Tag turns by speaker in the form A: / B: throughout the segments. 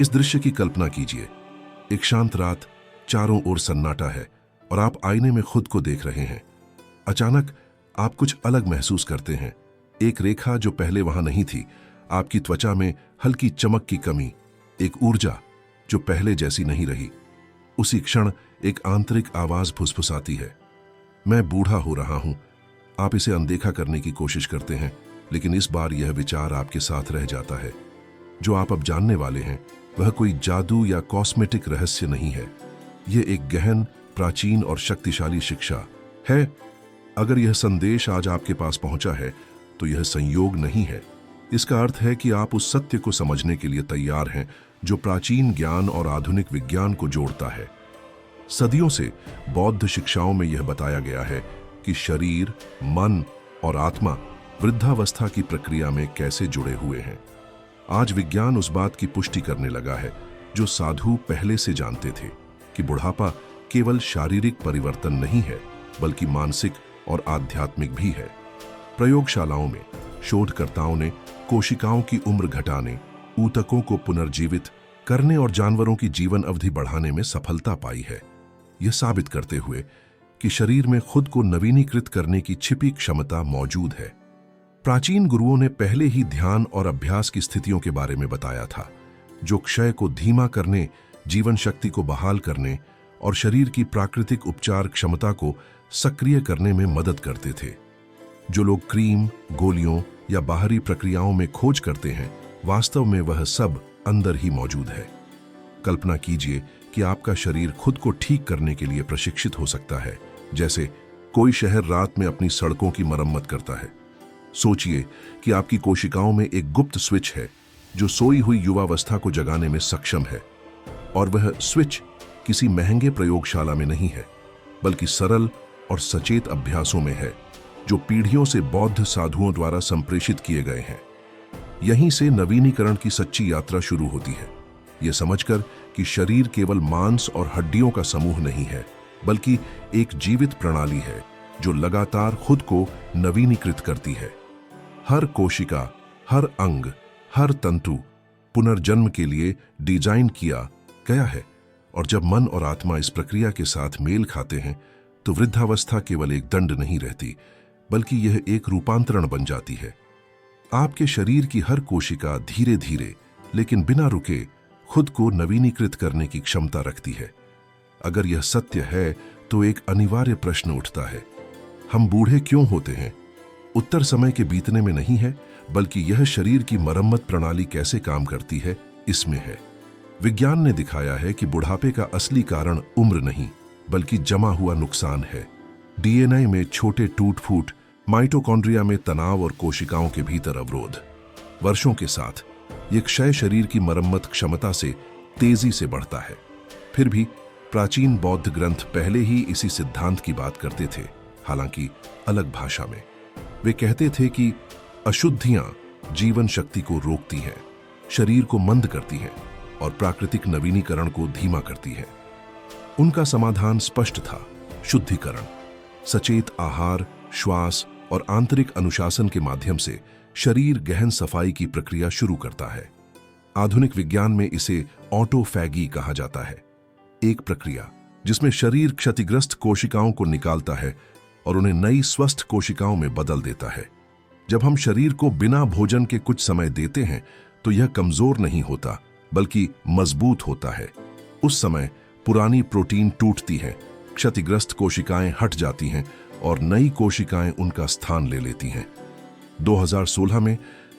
A: इस दृश्य की कल्पना कीजिए। एक शांत रात, चारों ओर सन्नाटा है और आप आईने में खुद को देख रहे हैं। अचानक आप कुछ अलग महसूस करते हैं। एक रेखा जो पहले वहां नहीं थी, आपकी त्वचा में हल्की चमक की कमी, एक ऊर्जा जो पहले जैसी नहीं रही। उसी क्षण एक आंतरिक आवाज फुसफुसाती है, मैं बूढ़ा हो रहा हूं। आप इसे अनदेखा करने की कोशिश करते हैं, लेकिन इस बार यह विचार आपके साथ रह जाता है। जो आप अब जानने वाले हैं वह कोई जादू या कॉस्मेटिक रहस्य नहीं है। यह एक गहन, प्राचीन और शक्तिशाली शिक्षा है। अगर यह संदेश आज आपके पास पहुंचा है तो यह संयोग नहीं है। इसका अर्थ है कि आप उस सत्य को समझने के लिए तैयार हैं जो प्राचीन ज्ञान और आधुनिक विज्ञान को जोड़ता है। सदियों से बौद्ध शिक्षाओं में यह बताया गया है कि शरीर, मन और आत्मा वृद्धावस्था की प्रक्रिया में कैसे जुड़े हुए हैं। आज विज्ञान उस बात की पुष्टि करने लगा है जो साधु पहले से जानते थे कि बुढ़ापा केवल शारीरिक परिवर्तन नहीं है, बल्कि मानसिक और आध्यात्मिक भी है। प्रयोगशालाओं में शोधकर्ताओं ने कोशिकाओं की उम्र घटाने, ऊतकों को पुनर्जीवित करने और जानवरों की जीवन अवधि बढ़ाने में सफलता पाई है, यह साबित करते हुए कि शरीर में खुद को नवीनीकृत करने की छिपी क्षमता मौजूद है। प्राचीन गुरुओं ने पहले ही ध्यान और अभ्यास की स्थितियों के बारे में बताया था, जो क्षय को धीमा करने, जीवन शक्ति को बहाल करने और शरीर की प्राकृतिक उपचार क्षमता को सक्रिय करने में मदद करते थे। जो लोग क्रीम, गोलियों या बाहरी प्रक्रियाओं में खोज करते हैं, वास्तव में वह सब अंदर ही मौजूद है। कल्पना कीजिए कि आपका शरीर खुद को ठीक करने के लिए प्रशिक्षित हो सकता है, जैसे कोई शहर रात में अपनी सड़कों की मरम्मत करता है। सोचिए कि आपकी कोशिकाओं में एक गुप्त स्विच है जो सोई हुई युवावस्था को जगाने में सक्षम है, और वह स्विच किसी महंगे प्रयोगशाला में नहीं है, बल्कि सरल और सचेत अभ्यासों में है जो पीढ़ियों से बौद्ध साधुओं द्वारा संप्रेषित किए गए हैं। यहीं से नवीनीकरण की सच्ची यात्रा शुरू होती है, यह समझकर कि शरीर केवल मांस और हड्डियों का समूह नहीं है, बल्कि एक जीवित प्रणाली है जो लगातार खुद को नवीनीकृत करती है। हर कोशिका, हर अंग, हर तंतु पुनर्जन्म के लिए डिजाइन किया गया है, और जब मन और आत्मा इस प्रक्रिया के साथ मेल खाते हैं तो वृद्धावस्था केवल एक दंड नहीं रहती, बल्कि यह एक रूपांतरण बन जाती है। आपके शरीर की हर कोशिका धीरे धीरे, लेकिन बिना रुके, खुद को नवीनीकृत करने की क्षमता रखती है। अगर यह सत्य है तो एक अनिवार्य प्रश्न उठता है, हम बूढ़े क्यों होते हैं? उत्तर समय के बीतने में नहीं है, बल्कि यह शरीर की मरम्मत प्रणाली कैसे काम करती है, इसमें है। विज्ञान ने दिखाया है कि बुढ़ापे का असली कारण उम्र नहीं, बल्कि जमा हुआ नुकसान है। डीएनए में छोटे टूट फूट, माइटोकॉन्ड्रिया में तनाव और कोशिकाओं के भीतर अवरोध। वर्षों के साथ यह क्षय शरीर की मरम्मत क्षमता से तेजी से बढ़ता है। फिर भी प्राचीन बौद्ध ग्रंथ पहले ही इसी सिद्धांत की बात करते थे, हालांकि अलग भाषा में। वे कहते थे कि अशुद्धियां जीवन शक्ति को रोकती हैं, शरीर को मंद करती हैं और प्राकृतिक नवीनीकरण को धीमा करती हैं। उनका समाधान स्पष्ट था, शुद्धिकरण। सचेत आहार, श्वास और आंतरिक अनुशासन के माध्यम से शरीर गहन सफाई की प्रक्रिया शुरू करता है। आधुनिक विज्ञान में इसे ऑटोफैगी कहा जाता है, एक प्रक्रिया जिसमें शरीर क्षतिग्रस्त कोशिकाओं को निकालता है और उन्हें नई स्वस्थ कोशिकाओं में बदल देता है। जब हम शरीर को बिना भोजन के कुछ समय देते हैं तो यह कमजोर नहीं होता, बल्कि मजबूत होता है। उस समय पुरानी प्रोटीन टूटती हैं, क्षतिग्रस्त कोशिकाएं हट जाती हैं और नई कोशिकाएं उनका स्थान ले लेती हैं। 2016 में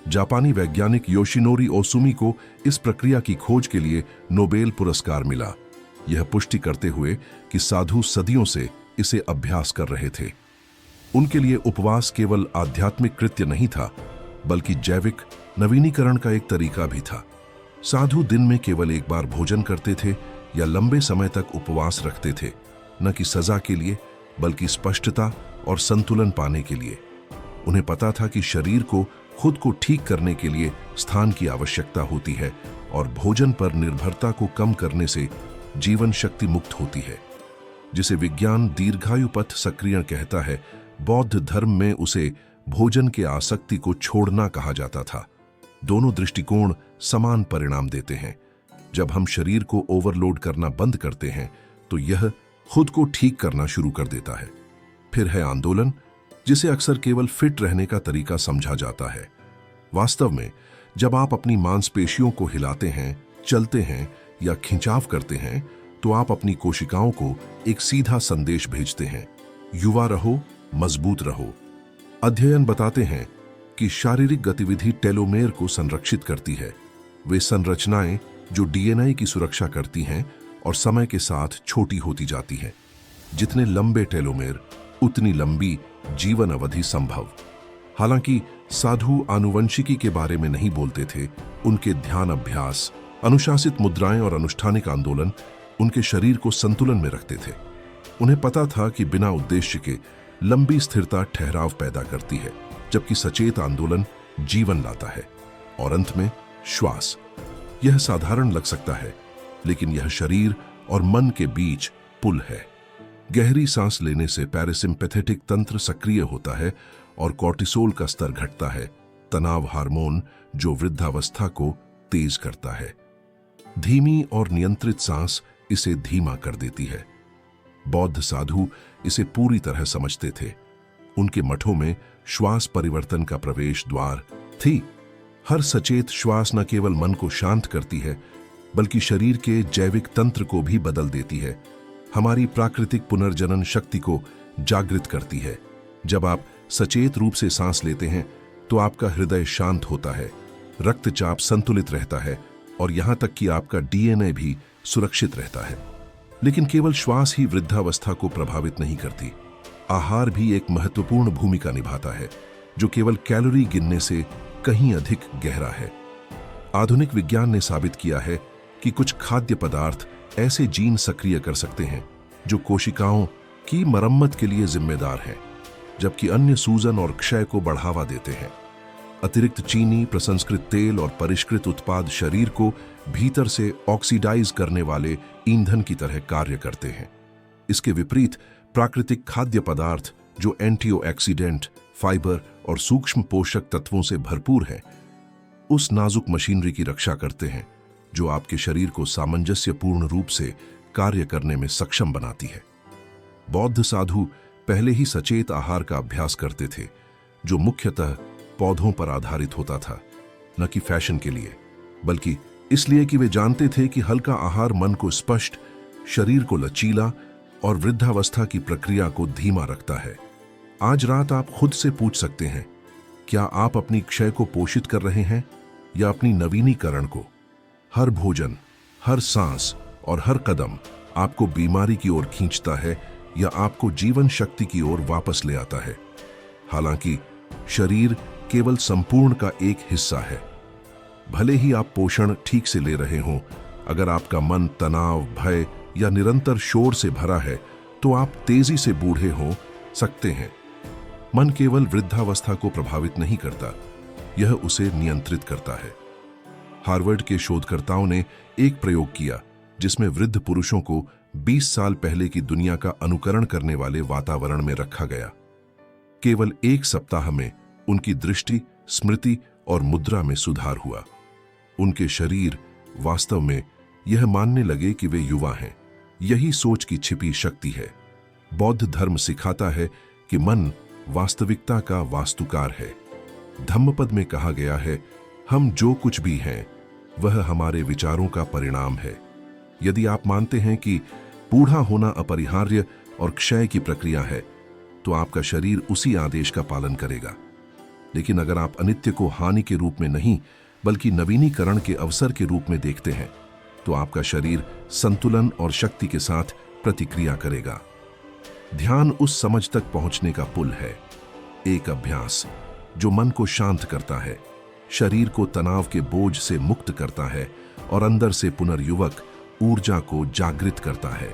A: जापानी वैज्ञानिक योशिनोरी ओसुमी को इस प्रक्रिया की खोज के लिए नोबेल पुरस्कार मिला, यह पुष्टि करते हुए कि साधु सदियों से इसे अभ्यास कर रहे थे। उनके लिए उपवास केवल आध्यात्मिक कृत्य नहीं था, बल्कि जैविक नवीनीकरण का एक तरीका भी था। साधु दिन में केवल एक बार भोजन करते थे या लंबे समय तक उपवास रखते थे, न कि सजा के लिए, बल्कि स्पष्टता और संतुलन पाने के लिए। उन्हें पता था कि शरीर को खुद को ठीक करने के लिए स्थान की आवश्यकता होती है और भोजन पर निर्भरता को कम करने से जीवन शक्ति मुक्त होती है, जिसे विज्ञान दीर्घायु पथ सक्रियण कहता है। बौद्ध धर्म में उसे भोजन के आसक्ति को छोड़ना कहा जाता था। दोनों दृष्टिकोण समान परिणाम देते हैं। जब हम शरीर को ओवरलोड करना बंद करते हैं तो यह खुद को ठीक करना शुरू कर देता है। फिर है आंदोलन, जिसे अक्सर केवल फिट रहने का तरीका समझा जाता है। वास्तव में जब आप अपनी मांसपेशियों को हिलाते हैं, चलते हैं या खिंचाव करते हैं तो आप अपनी कोशिकाओं को एक सीधा संदेश भेजते हैं, युवा रहो, मजबूत रहो। अध्ययन बताते हैं कि शारीरिक गतिविधि टेलोमेर को संरक्षित करती है। वे संरचनाएं जो डीएनए की सुरक्षा करती हैं और समय के साथ छोटी होती जाती हैं। जितने लंबे टेलोमेर उतनी लंबी जीवन अवधि संभव। हालांकि साधु आनुवंशिकी के बारे में नहीं बोलते थे। उनके ध्यान अभ्यास, अनुशासित मुद्राएं और अनुष्ठानिक आंदोलन उनके शरीर को संतुलन में रखते थे। उन्हें पता था कि बिना उद्देश्य के लंबी स्थिरता ठहराव पैदा करती है, जबकि सचेत आंदोलन जीवन लाता है। और अंत में श्वास। यह साधारण लग सकता है, लेकिन यह शरीर और मन के बीच पुल है। गहरी सांस लेने से पैरासिम्पैथेटिक तंत्र सक्रिय होता है और कॉर्टिसोल का स्तर घटता है, तनाव हार्मोन जो वृद्धावस्था को तेज करता है। धीमी और नियंत्रित सांस इसे धीमा कर देती है। बौद्ध साधु इसे पूरी तरह समझते थे। उनके मठों में श्वास परिवर्तन का प्रवेश द्वार थी। हर सचेत श्वास न केवल मन को शांत करती है, बल्कि शरीर के जैविक तंत्र को भी बदल देती है। हमारी प्राकृतिक पुनर्जनन शक्ति को जागृत करती है। जब आप सचेत रूप से सांस लेते हैं तो आपका हृदय शांत होता है, रक्तचाप संतुलित रहता है और यहां तक कि आपका डीएनए भी सुरक्षित रहता है। लेकिन केवल श्वास ही वृद्धावस्था को प्रभावित नहीं करती। आहार भी एक महत्वपूर्ण भूमिका निभाता है, जो केवल कैलोरी गिनने से कहीं अधिक गहरा है। आधुनिक विज्ञान ने साबित किया है कि कुछ खाद्य पदार्थ ऐसे जीन सक्रिय कर सकते हैं जो कोशिकाओं की मरम्मत के लिए जिम्मेदार हैं, जबकि अन्य सूजन और क्षय को बढ़ावा देते हैं। अतिरिक्त चीनी, प्रसंस्कृत तेल और परिष्कृत उत्पाद शरीर को भीतर से ऑक्सीडाइज करने वाले ईंधन की तरह कार्य करते हैं। इसके विपरीत प्राकृतिक खाद्य पदार्थ जो एंटीऑक्सीडेंट, फाइबर और सूक्ष्म पोषक तत्वों से भरपूर हैं, उस नाजुक मशीनरी की रक्षा करते हैं जो आपके शरीर को सामंजस्यपूर्ण रूप से कार्य करने में सक्षम बनाती है। बौद्ध साधु पहले ही सचेत आहार का अभ्यास करते थे, जो मुख्यतः पौधों पर आधारित होता था, न कि फैशन के लिए, बल्कि इसलिए कि वे जानते थे कि हल्का आहार मन को स्पष्ट, शरीर को लचीला और वृद्धावस्था की प्रक्रिया को धीमा रखता है। आज रात आप खुद से पूछ सकते हैं, क्या आप अपनी क्षय को पोषित कर रहे हैं या अपनी नवीनीकरण को? हर भोजन, हर सांस और हर कदम आपको बीमारी की ओर खींचता है या आपको जीवन शक्ति की ओर वापस ले आता है। हालांकि शरीर केवल संपूर्ण का एक हिस्सा है। भले ही आप पोषण ठीक से ले रहे हों, अगर आपका मन तनाव, भय या निरंतर शोर से भरा है तो आप तेजी से बूढ़े हो सकते हैं। मन केवल वृद्धावस्था को प्रभावित नहीं करता, यह उसे नियंत्रित करता है। हार्वर्ड के शोधकर्ताओं ने एक प्रयोग किया जिसमें वृद्ध पुरुषों को 20 साल पहले की दुनिया का अनुकरण करने वाले वातावरण में रखा गया। केवल 1 सप्ताह में उनकी दृष्टि, स्मृति और मुद्रा में सुधार हुआ। उनके शरीर वास्तव में यह मानने लगे कि वे युवा हैं। यही सोच की छिपी शक्ति है। बौद्ध धर्म सिखाता है कि मन वास्तविकता का वास्तुकार है। धम्मपद में कहा गया है, हम जो कुछ भी हैं वह हमारे विचारों का परिणाम है। यदि आप मानते हैं कि बूढ़ा होना अपरिहार्य और क्षय की प्रक्रिया है, तो आपका शरीर उसी आदेश का पालन करेगा। लेकिन अगर आप अनित्य को हानि के रूप में नहीं, बल्कि नवीनीकरण के अवसर के रूप में देखते हैं, तो आपका शरीर संतुलन और शक्ति के साथ प्रतिक्रिया करेगा। ध्यान उस समझ तक पहुंचने का पुल है, एक अभ्यास जो मन को शांत करता है, शरीर को तनाव के बोझ से मुक्त करता है और अंदर से पुनर्युवक ऊर्जा को जागृत करता है।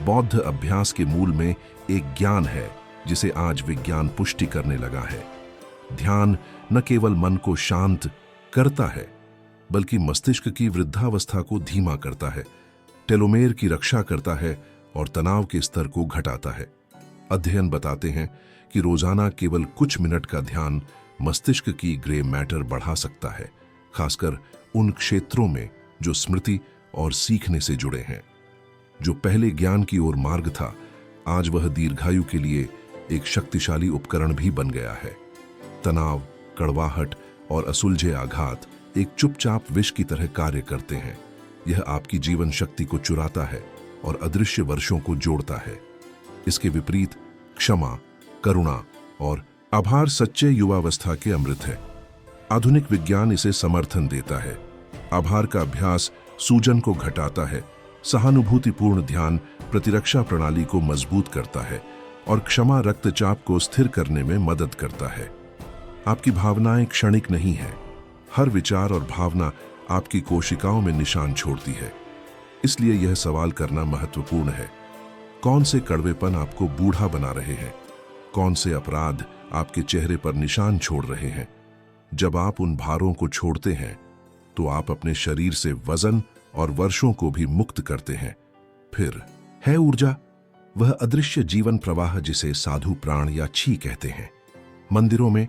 A: बौद्ध अभ्यास के मूल में एक ज्ञान है जिसे आज विज्ञान पुष्टि करने लगा है। ध्यान न केवल मन को शांत करता है, बल्कि मस्तिष्क की वृद्धावस्था को धीमा करता है, टेलोमेर की रक्षा करता है और तनाव के स्तर को घटाता है। अध्ययन बताते हैं कि रोजाना केवल कुछ मिनट का ध्यान मस्तिष्क की ग्रे मैटर बढ़ा सकता है, खासकर उन क्षेत्रों में जो स्मृति और सीखने से जुड़े हैं। जो पहले ज्ञान की ओर मार्ग था, आज वह दीर्घायु के लिए एक शक्तिशाली उपकरण भी बन गया है। तनाव, कड़वाहट और असुलझे आघात एक चुपचाप विष की तरह कार्य करते हैं। यह आपकी जीवन शक्ति को चुराता है और अदृश्य वर्षों को जोड़ता है। इसके विपरीत क्षमा, करुणा और आभार सच्चे युवावस्था के अमृत है। आधुनिक विज्ञान इसे समर्थन देता है। आभार का अभ्यास सूजन को घटाता है, सहानुभूतिपूर्ण ध्यान प्रतिरक्षा प्रणाली को मजबूत करता है और क्षमा रक्तचाप को स्थिर करने में मदद करता है। आपकी भावनाएं क्षणिक नहीं है। हर विचार और भावना आपकी कोशिकाओं में निशान छोड़ती है। इसलिए यह सवाल करना महत्वपूर्ण है, कौन से कड़वेपन आपको बूढ़ा बना रहे हैं? कौन से अपराध आपके चेहरे पर निशान छोड़ रहे हैं? जब आप उन भारों को छोड़ते हैं तो आप अपने शरीर से वजन और वर्षों को भी मुक्त करते हैं। फिर है ऊर्जा, वह अदृश्य जीवन प्रवाह जिसे साधु प्राण या छी कहते हैं। मंदिरों में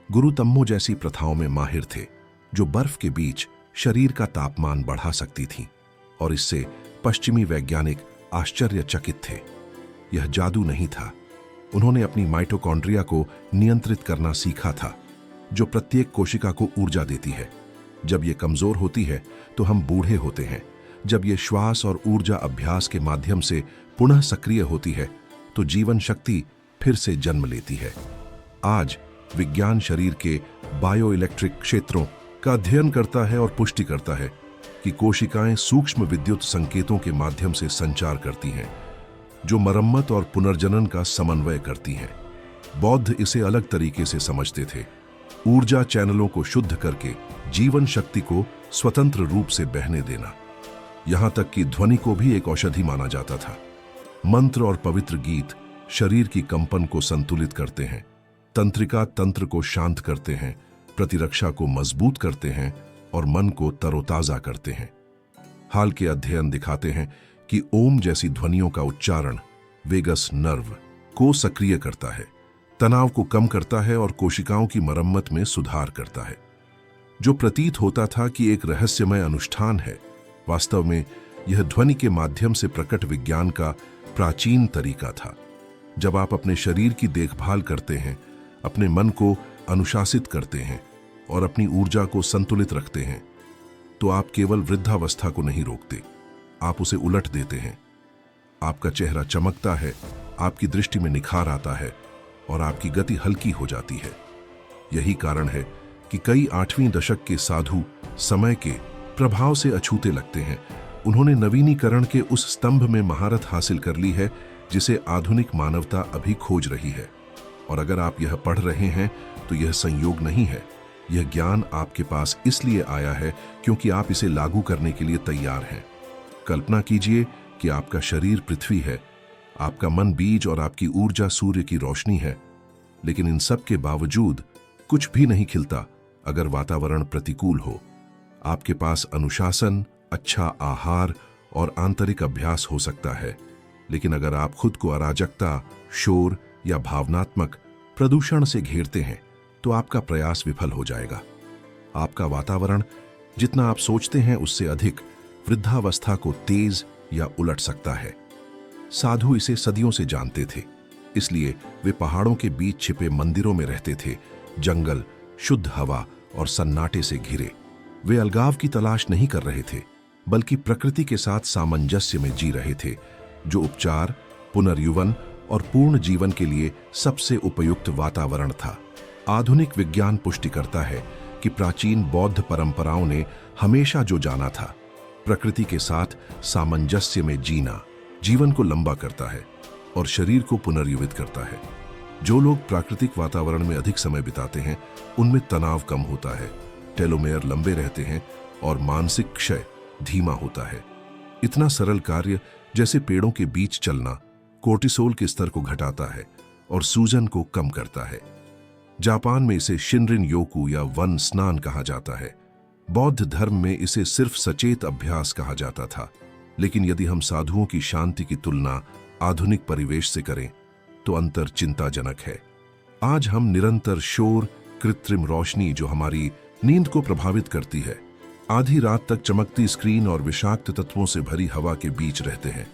A: गुरु तम्मो जैसी प्रथाओं में माहिर थे, जो बर्फ के बीच शरीर का तापमान बढ़ा सकती थीं, और इससे पश्चिमी वैज्ञानिक आश्चर्यचकित थे। यह जादू नहीं था। उन्होंने अपनी माइटोकॉन्ड्रिया को नियंत्रित करना सीखा था, जो प्रत्येक कोशिका को ऊर्जा देती है। जब ये कमजोर होती है तो हम बूढ़े होते हैं। जब ये श्वास और ऊर्जा अभ्यास के माध्यम से पुनः सक्रिय होती है तो जीवन शक्ति फिर से जन्म लेती है। आज विज्ञान शरीर के बायोइलेक्ट्रिक क्षेत्रों का अध्ययन करता है और पुष्टि करता है कि कोशिकाएं सूक्ष्म विद्युत संकेतों के माध्यम से संचार करती हैं, जो मरम्मत और पुनर्जनन का समन्वय करती हैं। बौद्ध इसे अलग तरीके से समझते थे, ऊर्जा चैनलों को शुद्ध करके जीवन शक्ति को स्वतंत्र रूप से बहने देना। यहां तक कि ध्वनि को भी एक औषधि माना जाता था। मंत्र और पवित्र गीत शरीर की कंपन को संतुलित करते हैं, तंत्रिका तंत्र को शांत करते हैं, प्रतिरक्षा को मजबूत करते हैं और मन को तरोताजा करते हैं। हाल के अध्ययन दिखाते हैं कि ओम जैसी ध्वनियों का उच्चारण वेगस नर्व को सक्रिय करता है, तनाव को कम करता है और कोशिकाओं की मरम्मत में सुधार करता है। जो प्रतीत होता था कि एक रहस्यमय अनुष्ठान है, वास्तव में यह ध्वनि के माध्यम से प्रकट विज्ञान का प्राचीन तरीका था। जब आप अपने शरीर की देखभाल करते हैं, अपने मन को अनुशासित करते हैं और अपनी ऊर्जा को संतुलित रखते हैं, तो आप केवल वृद्धावस्था को नहीं रोकते, आप उसे उलट देते हैं। आपका चेहरा चमकता है, आपकी दृष्टि में निखार आता है और आपकी गति हल्की हो जाती है। यही कारण है कि कई 8वीं दशक के साधु समय के प्रभाव से अछूते लगते हैं। उन्होंने नवीनीकरण के उस स्तंभ में महारत हासिल कर ली है जिसे आधुनिक मानवता अभी खोज रही है। और अगर आप यह पढ़ रहे हैं तो यह संयोग नहीं है, यह ज्ञान आपके पास इसलिए आया है क्योंकि आप इसे लागू करने के लिए तैयार हैं। कल्पना कीजिए कि आपका शरीर पृथ्वी है, आपका मन बीज और आपकी ऊर्जा सूर्य की रोशनी है। लेकिन इन सब के बावजूद कुछ भी नहीं खिलता अगर वातावरण प्रतिकूल हो। आपके पास अनुशासन, अच्छा आहार और आंतरिक अभ्यास हो सकता है, लेकिन अगर आप खुद को अराजकता, शोर या भावनात्मक प्रदूषण से घेरते हैं तो आपका प्रयास विफल हो जाएगा। आपका वातावरण जितना आप सोचते हैं उससे अधिक वृद्धावस्था को तेज या उलट सकता है। साधु इसे सदियों से जानते थे, इसलिए वे पहाड़ों के बीच छिपे मंदिरों में रहते थे, जंगल, शुद्ध हवा और सन्नाटे से घिरे। वे अलगाव की तलाश नहीं कर रहे थे, बल्कि प्रकृति के साथ सामंजस्य में जी रहे थे, जो उपचार, पुनर्युवन और पूर्ण जीवन के लिए सबसे उपयुक्त वातावरण था। आधुनिक विज्ञान पुष्टि करता है कि प्राचीन बौद्ध परंपराओं ने हमेशा जो जाना था, प्रकृति के साथ सामंजस्य में जीना जीवन को लंबा करता है और शरीर को पुनर्जीवित करता है। जो लोग प्राकृतिक वातावरण में अधिक समय बिताते हैं, उनमें तनाव कम होता है, टेलोमेयर लंबे रहते हैं और मानसिक क्षय धीमा होता है। इतना सरल कार्य जैसे पेड़ों के बीच चलना कोर्टिसोल के स्तर को घटाता है और सूजन को कम करता है। जापान में इसे शिनरिन योकू या वन स्नान कहा जाता है। बौद्ध धर्म में इसे सिर्फ सचेत अभ्यास कहा जाता था। लेकिन यदि हम साधुओं की शांति की तुलना आधुनिक परिवेश से करें तो अंतर चिंताजनक है। आज हम निरंतर शोर, कृत्रिम रोशनी जो हमारी नींद को प्रभावित करती है, आधी रात तक चमकती स्क्रीन और विषाक्त तत्वों से भरी हवा के बीच रहते हैं।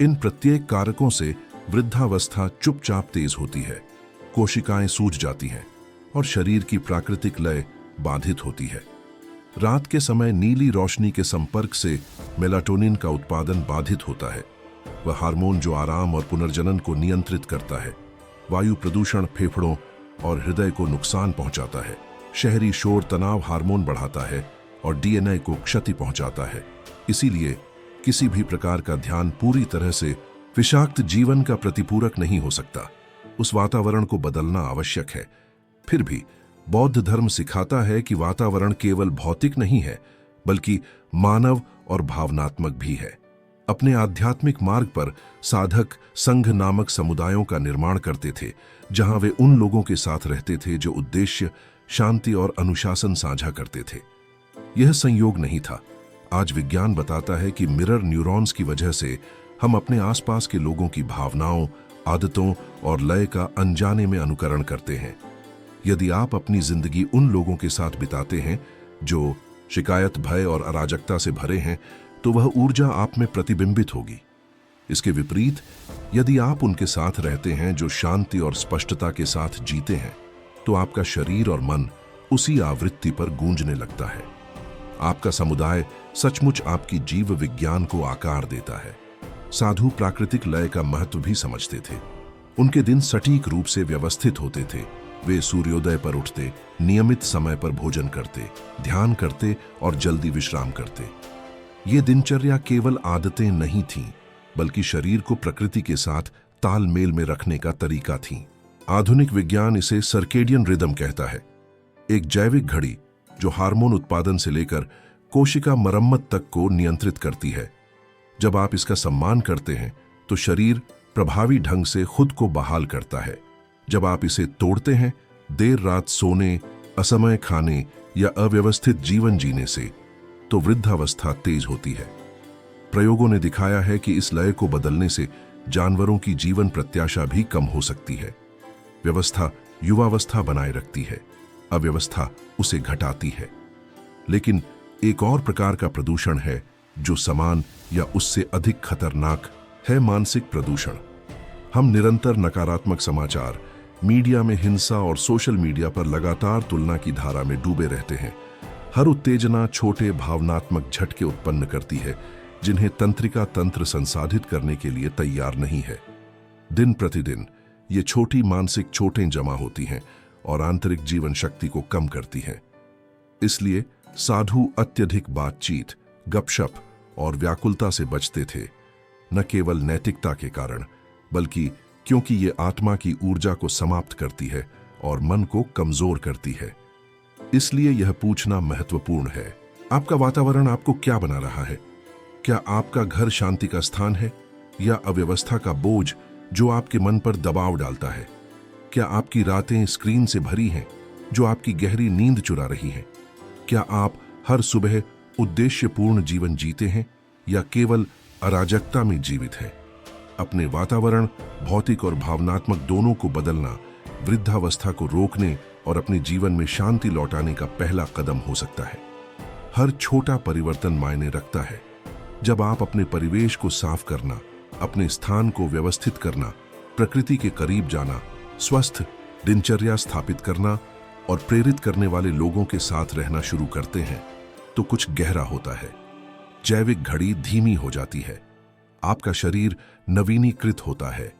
A: इन प्रत्येक कारकों से वृद्धावस्था चुपचाप तेज होती है, कोशिकाएं सूज जाती हैं और शरीर की प्राकृतिक लय बाधित होती है। रात के समय नीली रोशनी के संपर्क से मेलाटोनिन का उत्पादन बाधित होता है। वह हार्मोन जो आराम और पुनर्जनन को नियंत्रित करता है। वायु प्रदूषण फेफड़ों और हृदय को नुकसान पहुंचाता है। शहरी शोर तनाव हार्मोन बढ़ाता है और डीएनए को क्षति पहुंचाता है। इसीलिए किसी भी प्रकार का ध्यान पूरी तरह से विषाक्त जीवन का प्रतिपूरक नहीं हो सकता। उस वातावरण को बदलना आवश्यक है। फिर भी बौद्ध धर्म सिखाता है कि वातावरण केवल भौतिक नहीं है, बल्कि मानव और भावनात्मक भी है। अपने आध्यात्मिक मार्ग पर साधक संघ नामक समुदायों का निर्माण करते थे, जहां वे उन लोगों के साथ रहते थे जो उद्देश्य, शांति और अनुशासन साझा करते थे। यह संयोग नहीं था। आज विज्ञान बताता है कि मिरर न्यूरॉन्स की वजह से हम अपने आसपास के लोगों की भावनाओं, आदतों और लय का अनजाने में अनुकरण करते हैं। यदि आप अपनी जिंदगी उन लोगों के साथ बिताते हैं जो शिकायत, भय और अराजकता से भरे हैं, तो वह ऊर्जा आप में प्रतिबिंबित होगी। इसके विपरीत, यदि आप उनके साथ रहते हैं जो शांति और स्पष्टता के साथ जीते हैं, तो आपका शरीर और मन उसी आवृत्ति पर गूंजने लगता है। आपका समुदाय सचमुच आपकी जीव विज्ञान को आकार देता है। साधु प्राकृतिक लय का महत्व भी समझते थे। उनके दिन सटीक रूप से व्यवस्थित होते थे। वे सूर्योदय पर उठते, नियमित समय पर भोजन करते, ध्यान करते और जल्दी विश्राम करते। ये दिनचर्या केवल आदतें नहीं थीं, बल्कि शरीर को प्रकृति के साथ तालमेल में रखने का तरीका थीं। आधुनिक विज्ञान इसे सर्केडियन रिदम कहता है, एक जैविक घड़ी जो हार्मोन उत्पादन से लेकर कोशिका मरम्मत तक को नियंत्रित करती है। जब आप इसका सम्मान करते हैं, तो शरीर प्रभावी ढंग से खुद को बहाल करता है। जब आप इसे तोड़ते हैं, देर रात सोने, असमय खाने या अव्यवस्थित जीवन जीने से, तो वृद्धावस्था तेज होती है। प्रयोगों ने दिखाया है कि इस लय को बदलने से जानवरों की जीवन प्रत्याशा भी कम हो सकती है। व्यवस्था युवावस्था बनाए रखती है, अव्यवस्था उसे घटाती है। लेकिन एक और प्रकार का प्रदूषण है जो समान या उससे अधिक खतरनाक है, मानसिक प्रदूषण। हम निरंतर नकारात्मक समाचार, मीडिया में हिंसा और सोशल मीडिया पर लगातार तुलना की धारा में डूबे रहते हैं। हर उत्तेजना छोटे भावनात्मक झटके उत्पन्न करती है, जिन्हें तंत्रिका तंत्र संसाधित करने के लिए तैयार नहीं है। दिन प्रतिदिन ये छोटी मानसिक चोटें जमा होती हैं और आंतरिक जीवन शक्ति को कम करती हैं। इसलिए साधु अत्यधिक बातचीत, गपशप और व्याकुलता से बचते थे, न केवल नैतिकता के कारण, बल्कि क्योंकि ये आत्मा की ऊर्जा को समाप्त करती है और मन को कमजोर करती है। इसलिए यह पूछना महत्वपूर्ण है, आपका वातावरण आपको क्या बना रहा है? क्या आपका घर शांति का स्थान है या अव्यवस्था का बोझ जो आपके मन पर दबाव डालता है? क्या आपकी रातें स्क्रीन से भरी हैं जो आपकी गहरी नींद चुरा रही हैं? क्या आप हर सुबह उद्देश्यपूर्ण जीवन जीते हैं या केवल अराजकता में जीवित हैं? अपने वातावरण, भौतिक और भावनात्मक दोनों को बदलना वृद्धावस्था को रोकने और अपने जीवन में शांति लौटाने का पहला कदम हो सकता है। हर छोटा परिवर्तन मायने रखता है। जब आप अपने परिवेश को साफ करना, अपने स्थान को व्यवस्थित करना, प्रकृति के करीब जाना, स्वस्थ दिनचर्या स्थापित करना और प्रेरित करने वाले लोगों के साथ रहना शुरू करते हैं, तो कुछ गहरा होता है। जैविक घड़ी धीमी हो जाती है, आपका शरीर नवीनीकृत होता है,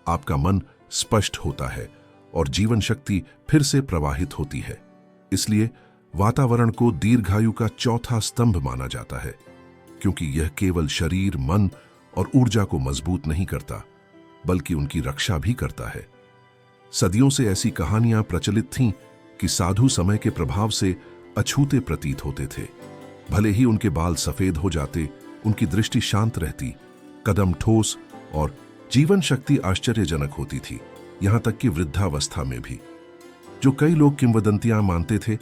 A: आपका मन स्पष्ट होता है और जीवन शक्ति फिर से प्रवाहित होती है। इसलिए वातावरण को दीर्घायु का चौथा स्तंभ माना जाता है, क्योंकि यह केवल शरीर, मन और ऊर्जा को मजबूत नहीं करता, बल्कि उनकी रक्षा भी करता है। सदियों से ऐसी कहानियां प्रचलित थीं कि साधु समय के प्रभाव से अछूते प्रतीत होते थे। भले ही उनके बाल सफेद हो जाते, उनकी दृष्टि शांत रहती, कदम ठोस और जीवन शक्ति आश्चर्यजनक होती थी, यहां तक कि वृद्धावस्था में भी। जो कई लोग किंवदंतियां मानते थे,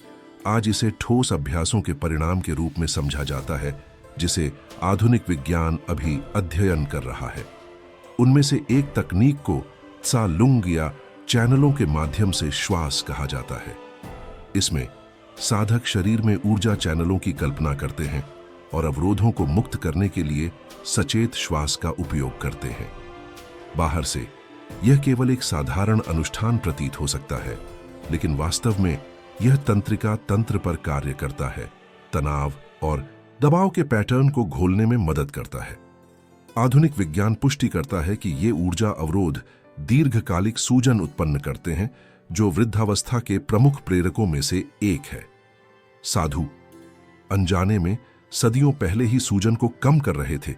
A: आज इसे ठोस अभ्यासों के परिणाम के रूप में समझा जाता है, जिसे आधुनिक विज्ञान अभी अध्ययन कर रहा है। उनमें से एक तकनीक को त्सा लुंग या चैनलों के माध्यम से श्वास कहा जाता है। इसमें साधक शरीर में ऊर्जा चैनलों की कल्पना करते हैं और अवरोधों को मुक्त करने के लिए सचेत श्वास का उपयोग करते हैं। बाहर से यह केवल एक साधारण अनुष्ठान प्रतीत हो सकता है, लेकिन वास्तव में यह तंत्रिका तंत्र पर कार्य करता है, तनाव और दबाव के पैटर्न को घोलने में मदद करता है। आधुनिक विज्ञान पुष्टि करता है कि ये ऊर्जा अवरोध दीर्घकालिक सूजन उत्पन्न करते हैं, जो वृद्धावस्था के प्रमुख प्रेरकों में से एक है। साधु अनजाने में सदियों पहले ही सूजन को कम कर रहे थे,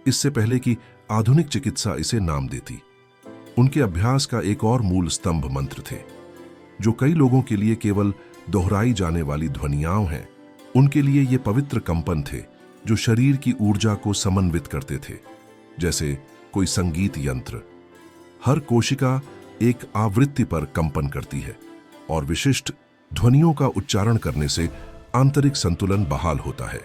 A: इससे पहले कि आधुनिक चिकित्सा इसे नाम देती। उनके अभ्यास का एक और मूल स्तंभ मंत्र थे, जो कई लोगों के लिए केवल दोहराई जाने वाली ध्वनियां हैं। उनके लिए ये पवित्र कंपन थे जो शरीर की ऊर्जा को समन्वित करते थे, जैसे कोई संगीत यंत्र। हर कोशिका एक आवृत्ति पर कंपन करती है और विशिष्ट ध्वनियों का उच्चारण करने से आंतरिक संतुलन बहाल होता है।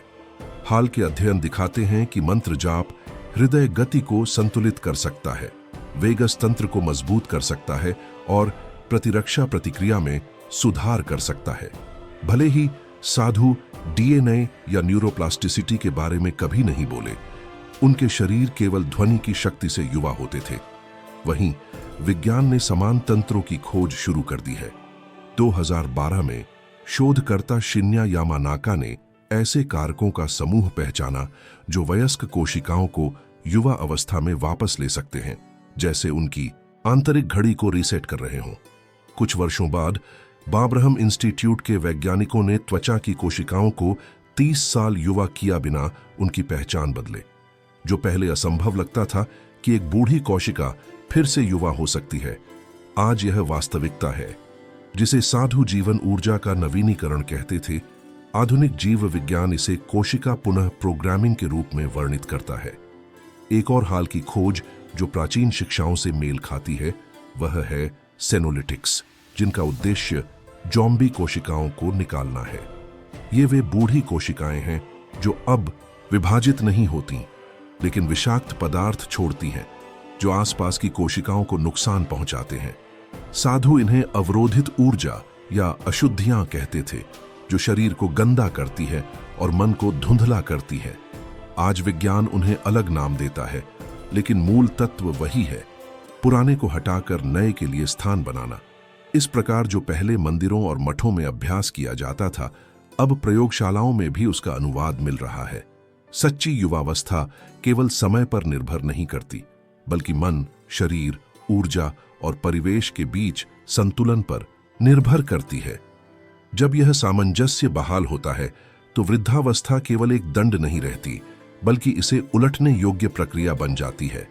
A: हाल के अध्ययन दिखाते हैं कि मंत्र जाप हृदय गति को संतुलित कर सकता है, वेगस तंत्र को मजबूत कर सकता है और प्रतिरक्षा प्रतिक्रिया में सुधार कर सकता है। भले ही साधु डीएनए या न्यूरोप्लास्टिसिटी के बारे में कभी नहीं बोले, उनके शरीर केवल ध्वनि की शक्ति से युवा होते थे। वहीं विज्ञान ने समान तंत्रों की खोज शुरू कर दी है। 2012 में शोधकर्ता शिन्या यामानाका ने ऐसे कारकों का समूह पहचाना जो वयस्क कोशिकाओं को युवा अवस्था में वापस ले सकते हैं, जैसे उनकी आंतरिक घड़ी को रीसेट कर रहे हों। कुछ वर्षों बाद बाब्रहम इंस्टीट्यूट के वैज्ञानिकों ने त्वचा की कोशिकाओं को 30 साल युवा किया बिना उनकी पहचान बदले। जो पहले असंभव लगता था कि एक बूढ़ी कोशिका फिर से युवा हो सकती है, आज यह वास्तविकता है। जिसे साधु जीवन ऊर्जा का नवीनीकरण कहते थे, आधुनिक जीव विज्ञान इसे कोशिका पुनः प्रोग्रामिंग के रूप में वर्णित करता है। एक और हाल की खोज जो प्राचीन शिक्षाओं से मेल खाती है वह है सेनोलिटिक्स, जिनका उद्देश्य जॉम्बी कोशिकाओं को निकालना है। ये वे बूढ़ी कोशिकाएं हैं जो अब विभाजित नहीं होती, लेकिन विषाक्त पदार्थ छोड़ती हैं जो आसपास की कोशिकाओं को नुकसान पहुंचाते हैं। साधु इन्हें अवरोधित ऊर्जा या अशुद्धियां कहते थे, जो शरीर को गंदा करती है और मन को धुंधला करती है। आज विज्ञान उन्हें अलग नाम देता है, लेकिन मूल तत्व वही है, पुराने को हटाकर नए के लिए स्थान बनाना। इस प्रकार जो पहले मंदिरों और मठों में अभ्यास किया जाता था, अब प्रयोगशालाओं में भी उसका अनुवाद मिल रहा है। सच्ची युवावस्था केवल समय पर निर्भर नहीं करती, बल्कि मन, शरीर, ऊर्जा और परिवेश के बीच संतुलन पर निर्भर करती है। जब यह सामंजस्य बहाल होता है तो वृद्धावस्था केवल एक दंड नहीं रहती, बल्कि इसे उलटने योग्य प्रक्रिया बन जाती है।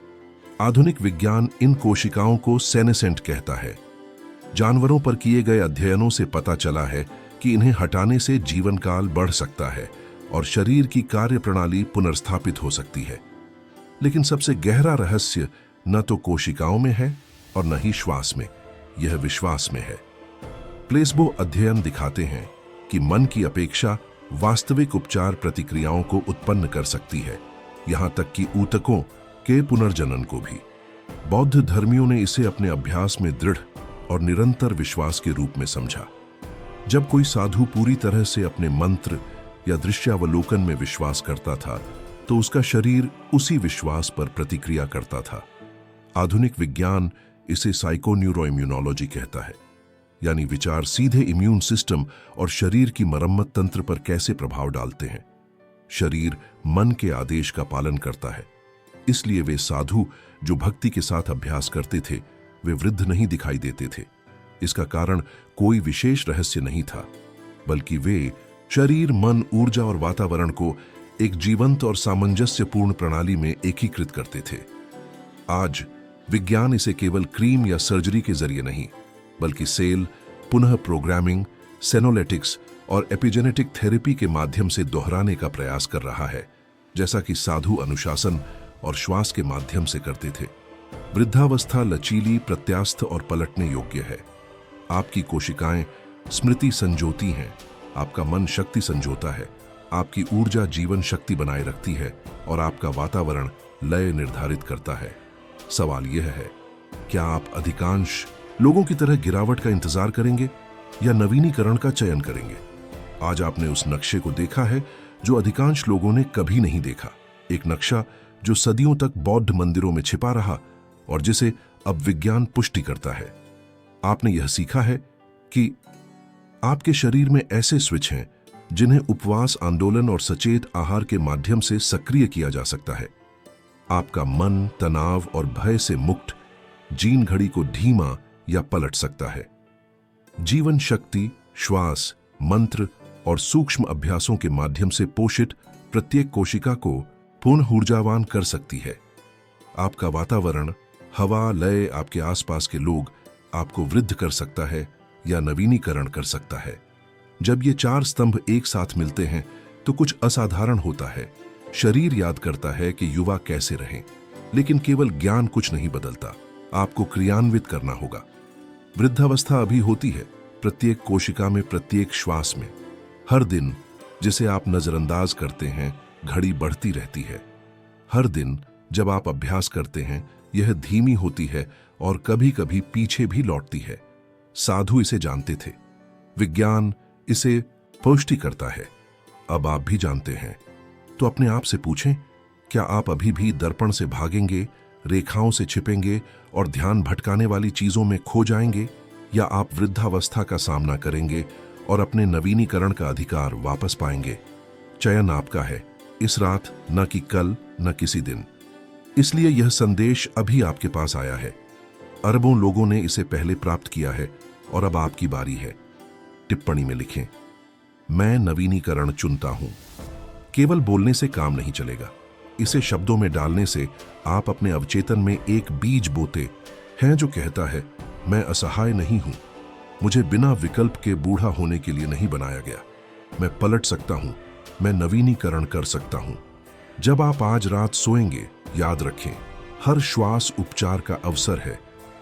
A: आधुनिक विज्ञान इन कोशिकाओं को सेनेसेंट कहता है। जानवरों पर किए गए अध्ययनों से पता चला है कि इन्हें हटाने से जीवन काल बढ़ सकता है और शरीर की कार्यप्रणाली पुनर्स्थापित हो सकती है। लेकिन सबसे गहरा रहस्य न तो कोशिकाओं में है और न ही श्वास में, यह विश्वास में है। प्लेसबो अध्ययन दिखाते हैं कि मन की अपेक्षा वास्तविक उपचार प्रतिक्रियाओं को उत्पन्न कर सकती है, यहां तक कि ऊतकों के पुनर्जनन को भी। बौद्ध धर्मियों ने इसे अपने अभ्यास में दृढ़ और निरंतर विश्वास के रूप में समझा। जब कोई साधु पूरी तरह से अपने मंत्र या दृश्यावलोकन में विश्वास करता था, तो उसका शरीर उसी विश्वास पर प्रतिक्रिया करता था। आधुनिक विज्ञान इसे साइकोन्यूरोइम्यूनोलॉजी कहता है, यानी विचार सीधे इम्यून सिस्टम और शरीर की मरम्मत तंत्र पर कैसे प्रभाव डालते हैं। शरीर मन के आदेश का पालन करता है, इसलिए वे साधु जो भक्ति के साथ अभ्यास करते थे, वे वृद्ध नहीं दिखाई देते थे। इसका कारण कोई विशेष रहस्य नहीं था, बल्कि वे शरीर, मन, ऊर्जा और वातावरण को एक जीवंत और सामंजस्यपूर्ण प्रणाली में एकीकृत करते थे। आज विज्ञान इसे केवल क्रीम या सर्जरी के जरिए नहीं, बल्कि सेल पुनः प्रोग्रामिंग, सेनोलेटिक्स और एपिजेनेटिक थेरेपी के माध्यम से दोहराने का प्रयास कर रहा है, जैसा कि साधु अनुशासन और श्वास के माध्यम से करते थे। वृद्धावस्था लचीली, प्रत्यास्थ और पलटने योग्य है। आपकी कोशिकाएं स्मृति संजोती हैं, आपका मन शक्ति संजोता है, आपकी ऊर्जा जीवन शक्ति बनाए रखती है और आपका वातावरण लय निर्धारित करता है। सवाल यह है, क्या आप अधिकांश लोगों की तरह गिरावट का इंतजार करेंगे या नवीनीकरण का चयन करेंगे? आज आपने उस नक्शे को देखा है जो अधिकांश लोगों ने कभी नहीं देखा। एक नक्शा जो सदियों तक बौद्ध मंदिरों में छिपा रहा और जिसे अब विज्ञान पुष्टि करता है। आपने यह सीखा है कि आपके शरीर में ऐसे स्विच हैं जिन्हें उपवास, आंदोलन और सचेत आहार के माध्यम से सक्रिय किया जा सकता है। आपका मन तनाव और भय से मुक्त जीन घड़ी को धीमा या पलट सकता है। जीवन शक्ति, श्वास, मंत्र और सूक्ष्म अभ्यासों के माध्यम से पोषित प्रत्येक कोशिका को पुनः ऊर्जावान कर सकती है। आपका वातावरण, हवा, लय, आपके आसपास के लोग आपको वृद्ध कर सकता है या नवीनीकरण कर सकता है। जब ये चार स्तंभ एक साथ मिलते हैं तो कुछ असाधारण होता है। शरीर याद करता है कि युवा कैसे रहें, लेकिन केवल ज्ञान कुछ नहीं बदलता, आपको क्रियान्वित करना होगा। वृद्धावस्था अभी होती है, प्रत्येक कोशिका में, प्रत्येक श्वास में। हर दिन जिसे आप नजरअंदाज करते हैं, घड़ी बढ़ती रहती है। हर दिन जब आप अभ्यास करते हैं, यह धीमी होती है और कभी कभी पीछे भी लौटती है। साधु इसे जानते थे, विज्ञान इसे पुष्टि करता है। अब आप भी जानते हैं, तो अपने आप से पूछें, क्या आप अभी भी दर्पण से भागेंगे, रेखाओं से छिपेंगे और ध्यान भटकाने वाली चीजों में खो जाएंगे, या आप वृद्धावस्था का सामना करेंगे और अपने नवीनीकरण का अधिकार वापस पाएंगे? चयन आपका है, इस रात, न कि कल, न किसी दिन। इसलिए यह संदेश अभी आपके पास आया है। अरबों लोगों ने इसे पहले प्राप्त किया है और अब आपकी बारी है। टिप्पणी में लिखें, मैं नवीनीकरण चुनता हूं। केवल बोलने से काम नहीं चलेगा, इसे शब्दों में डालने से आप अपने अवचेतन में एक बीज बोते हैं जो कहता है, मैं असहाय नहीं हूं, मुझे बिना विकल्प के बूढ़ा होने के लिए नहीं बनाया गया, मैं पलट सकता हूं, मैं नवीनीकरण कर सकता हूं। जब आप आज रात सोएंगे, याद रखें, हर श्वास उपचार का अवसर है,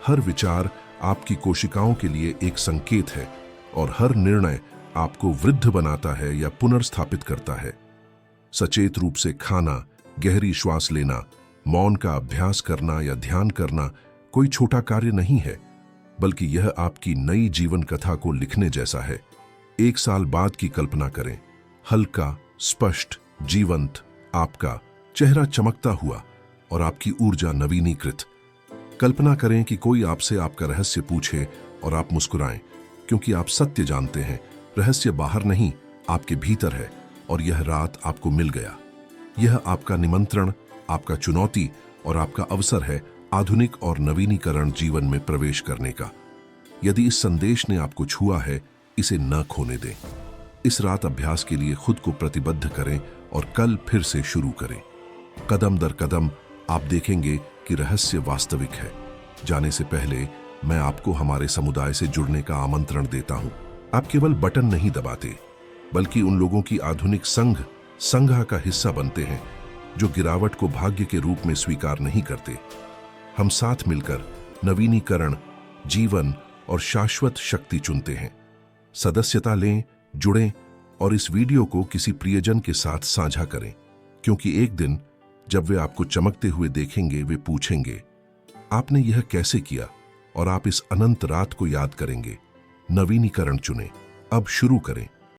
A: हर विचार आपकी कोशिकाओं के लिए एक संकेत है और हर निर्णय आपको वृद्ध बनाता है या पुनर्स्थापित करता है। सचेत रूप से खाना, गहरी श्वास लेना, मौन का अभ्यास करना या ध्यान करना कोई छोटा कार्य नहीं है, बल्कि यह आपकी नई जीवन कथा को लिखने जैसा है। 1 साल बाद की कल्पना करें, हल्का, स्पष्ट, जीवंत, आपका चेहरा चमकता हुआ और आपकी ऊर्जा नवीनीकृत। कल्पना करें कि कोई आपसे आपका रहस्य पूछे और आप मुस्कुराएं, क्योंकि आप सत्य जानते हैं, रहस्य बाहर नहीं, आपके भीतर है और यह रात आपको मिल गया। यह आपका निमंत्रण, आपका चुनौती और आपका अवसर है आधुनिक और नवीनीकरण जीवन में प्रवेश करने का। यदि इस संदेश ने आपको छुआ है, इसे न खोने दें। इस रात अभ्यास के लिए खुद को प्रतिबद्ध करें और कल फिर से शुरू करें। कदम दर कदम आप देखेंगे कि रहस्य वास्तविक है। जाने से पहले मैं आपको हमारे समुदाय से जुड़ने का आमंत्रण देता हूं। आप केवल बटन नहीं दबाते, बल्कि उन लोगों की आधुनिक संघ का हिस्सा बनते हैं जो गिरावट को भाग्य के रूप में स्वीकार नहीं करते। हम साथ मिलकर नवीनीकरण, जीवन और शाश्वत शक्ति चुनते हैं। सदस्यता लें, जुड़ें और इस वीडियो को किसी प्रियजन के साथ साझा करें, क्योंकि एक दिन जब वे आपको चमकते हुए देखेंगे, वे पूछेंगे, आपने यह कैसे किया? और आप इस अनंत रात को याद करेंगे। नवीनीकरण चुनें, अब शुरू करें।